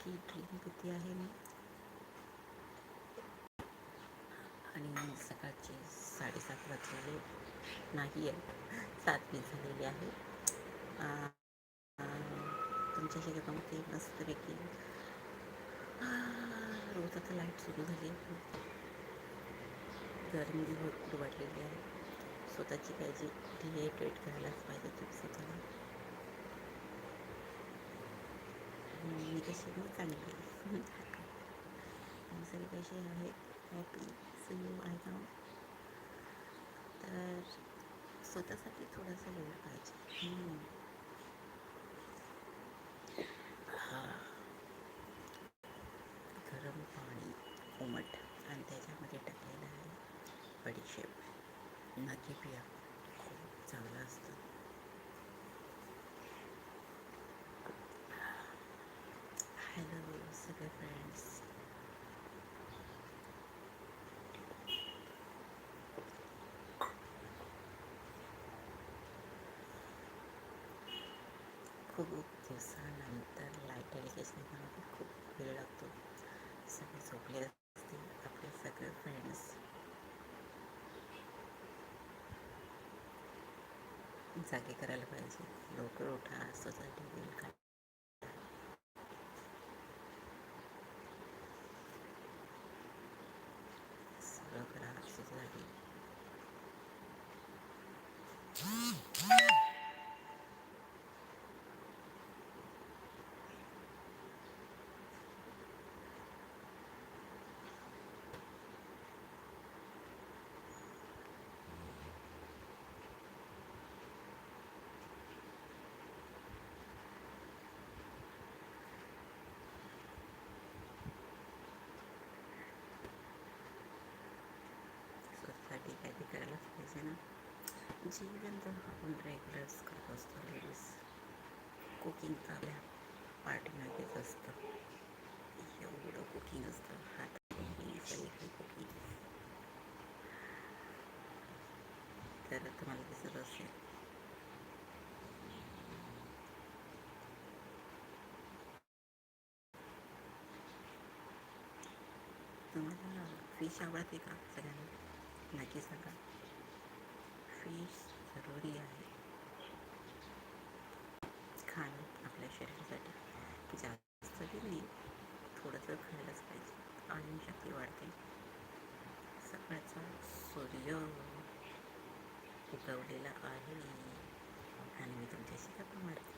सकाळची ड्रिंक पिते आहे मी आणि सकाळचे 7:30 वाजलेले नाही आहे, 7:20 झालेले आहे. तुमच्याशी गप्पा मारते मस्तपैकी. रोज आता लाईट सुरू झाली, गरमी भरपूर वाढलेली आहे. स्वतःची काळजी डिहायड्रेट करायलाच पाहिजे तुम्ही स्वतःला. मी कशी मी चांगली सगळे कसे आहेत, हॅपी सगळे आहे का? तर स्वतःसाठी थोडासा वेळ पाहिजे. गरम पाणी कोमट आणि त्याच्यामध्ये टाकलेलं आहे बडीशेप. नक्की पिया, खूप चांगलं असतं. हॅलो सगळे फ्रेंड्स. खूप दिवसानंतर लाईट आली मला खूप वेळ लागतो. सगळे झोपले असतील आपले सगळे फ्रेंड्स. जागे करायला पाहिजे, लवकर उठा, स्वतःसाठी वेळ काढा. सगळं करा स्वतःसाठी. स्वतःसाठी काहीतरी करायलाच पाहिजे ना. जेवण तर आपण रेग्युलर्स करत असतो लेडीज. कुकिंग तर आपल्या पाठीमागेच असतं. एवढं कुकिंग असतं, हात कुकिंग, सगळीकडे कुकिंग. तर तुम्हाला दिसत असेल तुम्हाला फिश आवडते का? सगळ्यांना नक्की सांगा. फिश जरुरी आहे खाणं आपल्या शरीरासाठी. जास्त बी नाही, थोडंसं खायलाच पाहिजे. आयुष्यशक्ती वाढते. सकाळचा सूर्य उगवलेला आहे आणि मी तुमच्याशी गप्पा मारते.